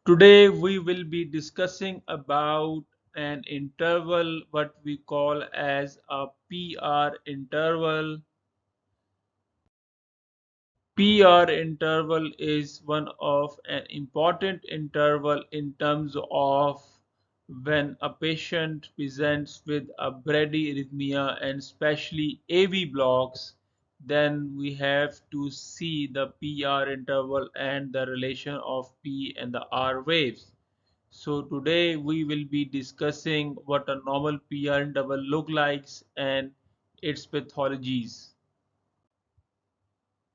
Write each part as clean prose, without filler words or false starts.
Today we will be discussing about an interval what we call as a PR interval. PR interval is one of an important interval in terms of when a patient presents with a bradyarrhythmia and especially AV blocks, then we have to see the PR interval and the relation of P and the R waves. So today we will be discussing what a normal PR interval look like and its pathologies.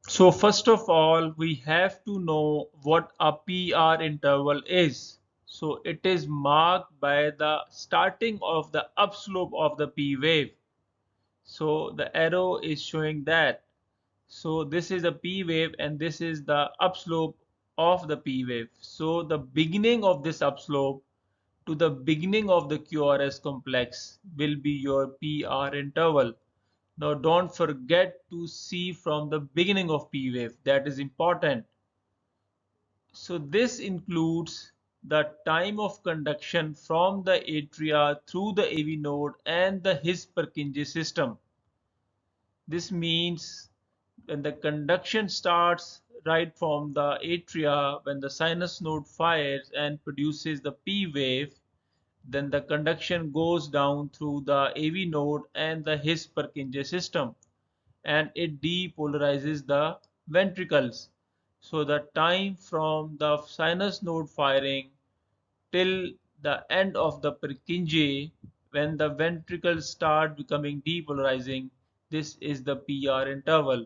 So first of all, we have to know what a PR interval is. So it is marked by the starting of the upslope of the P wave. So the arrow is showing that. So this is a P wave and this is the upslope of the P wave. So the beginning of this upslope to the beginning of the QRS complex will be your PR interval. Now don't forget to see from the beginning of P wave, that is important. So this includes the time of conduction from the atria through the AV node and the His-Purkinje system. This means when the conduction starts right from the atria, when the sinus node fires and produces the P wave, then the conduction goes down through the AV node and the His-Purkinje system, and it depolarizes the ventricles. So the time from the sinus node firing till the end of the Purkinje, when the ventricles start becoming depolarizing, this is the PR interval,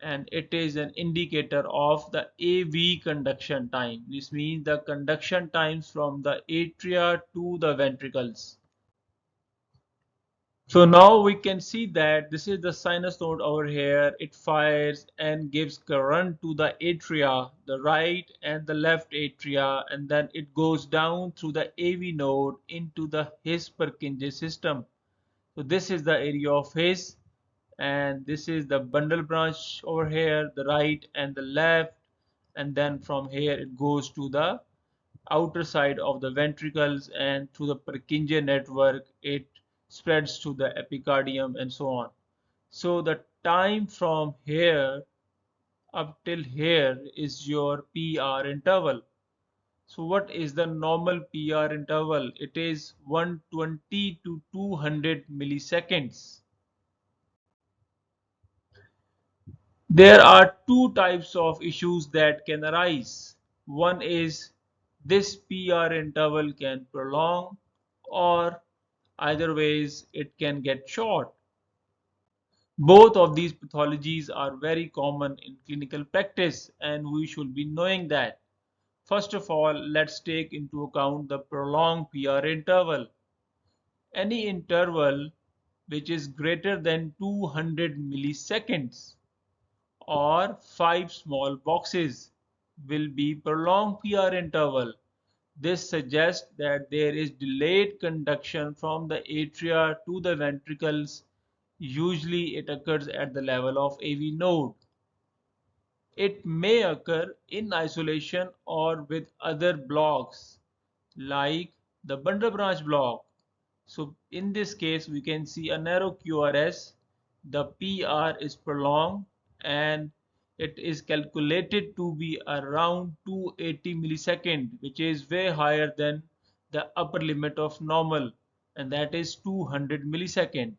and it is an indicator of the AV conduction time. This means the conduction times from the atria to the ventricles. So now we can see that this is the sinus node over here. It fires and gives current to the atria, the right and the left atria, and then it goes down through the AV node into the His-Purkinje system. So this is the area of His, and this is the bundle branch over here, the right and the left, and then from here it goes to the outer side of the ventricles, and through the Purkinje network it spreads to the epicardium and so on. So the time from here up till here is your PR interval. So what is the normal PR interval? It is 120 to 200 milliseconds. There are two types of issues that can arise. One is this PR interval can prolong, or either ways it can get short. Both of these pathologies are very common in clinical practice and we should be knowing that. First of all, let's take into account the prolonged PR interval. Any interval which is greater than 200 milliseconds or 5 small boxes will be prolonged PR interval. This suggests that there is delayed conduction from the atria to the ventricles. Usually it occurs at the level of AV node. It may occur in isolation or with other blocks like the bundle branch block. So in this case we can see a narrow QRS, the PR is prolonged and it is calculated to be around 280 millisecond, which is way higher than the upper limit of normal, and that is 200 millisecond.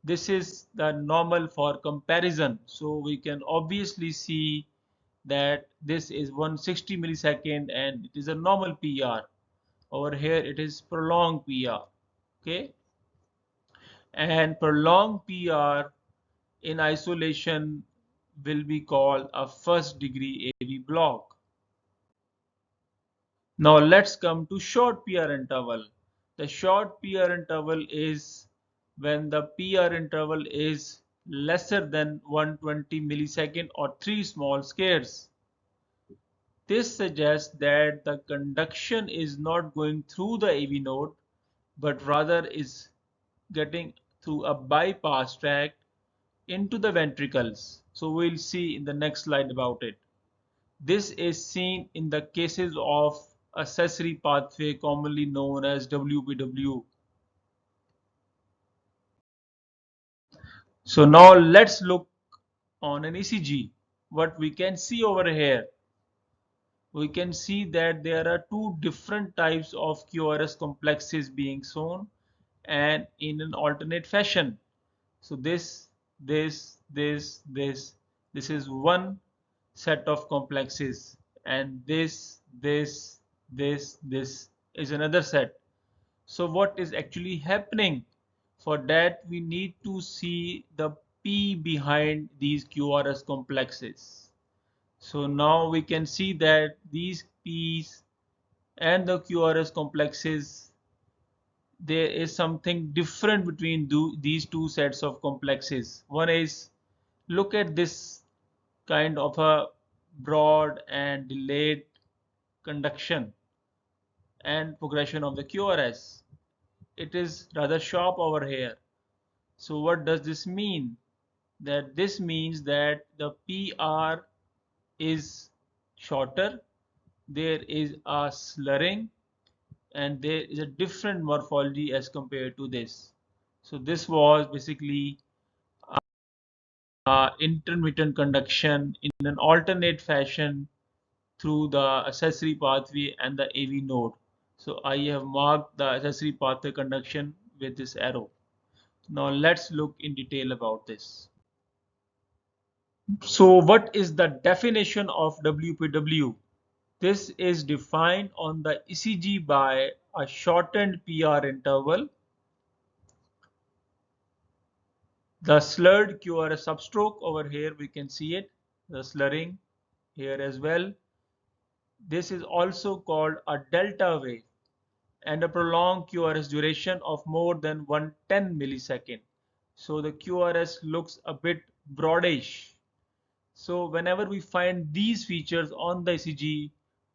This is the normal for comparison, so we can obviously see that this is 160 millisecond and it is a normal PR. Over here it is prolonged PR. Okay, and prolonged PR in isolation will be called a first degree AV block. Now let's come to short PR interval. The short PR interval is when the PR interval is lesser than 120 millisecond or 3 small squares. This suggests that the conduction is not going through the AV node but rather is getting through a bypass tract into the ventricles. So we'll see in the next slide about it. This is seen in the cases of accessory pathway commonly known as WPW. So now let's look on an ECG. What we can see over here, we can see that there are two different types of QRS complexes being shown and in an alternate fashion. So this is one set of complexes, and this is another set. So what is actually happening? For that we need to see the P behind these QRS complexes. So now we can see that these P's and the QRS complexes, there is something different between these two sets of complexes. One is, look at this kind of a broad and delayed conduction and progression of the QRS. It is rather sharp over here. So what does this mean? That this means that the PR is shorter, there is a slurring, and there is a different morphology as compared to this. So this was basically intermittent conduction in an alternate fashion through the accessory pathway and the AV node. So I have marked the accessory pathway conduction with this arrow. Now let's look in detail about this. So what is the definition of WPW? This is defined on the ECG by a shortened PR interval, the slurred QRS substroke over here, we can see it, the slurring here as well. This is also called a delta wave, and a prolonged QRS duration of more than 110 millisecond. So the QRS looks a bit broadish. So whenever we find these features on the ECG,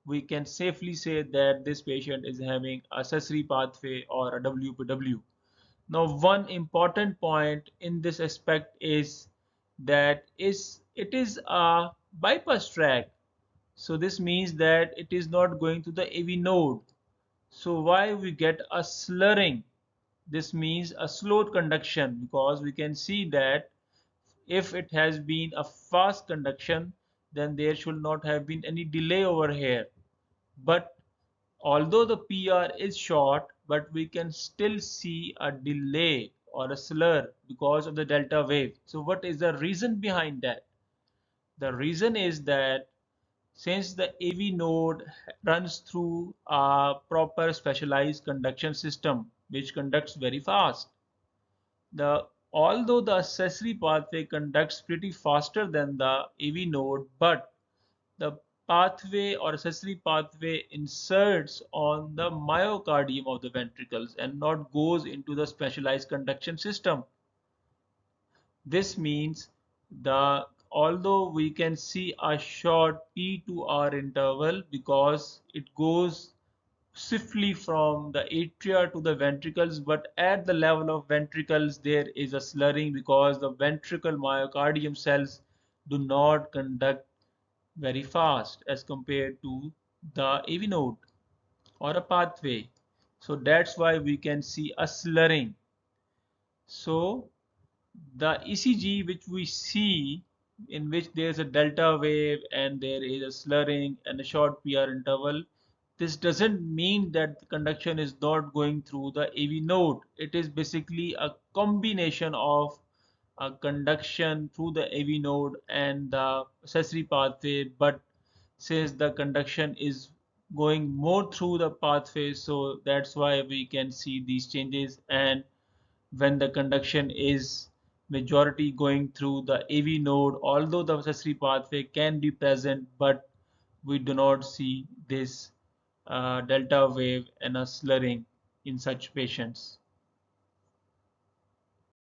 we can safely say that this patient is having accessory pathway or a WPW. Now one important point in this aspect is that it is a bypass track. So this means that it is not going to the AV node. So why we get a slurring? This means a slowed conduction, because we can see that if it has been a fast conduction, then there should not have been any delay over here. But although the PR is short, but we can still see a delay or a slur because of the delta wave. So what is the reason behind that? The reason is that since the AV node runs through a proper specialized conduction system which conducts very fast, although the accessory pathway conducts pretty faster than the AV node, but the pathway or accessory pathway inserts on the myocardium of the ventricles and not goes into the specialized conduction system. This means the although we can see a short P to R interval because it goes swiftly from the atria to the ventricles, but at the level of ventricles there is a slurring because the ventricle myocardium cells do not conduct very fast as compared to the AV node or a pathway. So that's why we can see a slurring. So the ECG which we see, in which there is a delta wave and there is a slurring and a short PR interval, this doesn't mean that the conduction is not going through the AV node. It is basically a combination of a conduction through the AV node and the accessory pathway, but since the conduction is going more through the pathway, so that's why we can see these changes. And when the conduction is majority going through the AV node, although the accessory pathway can be present, but we do not see this delta wave and a slurring in such patients.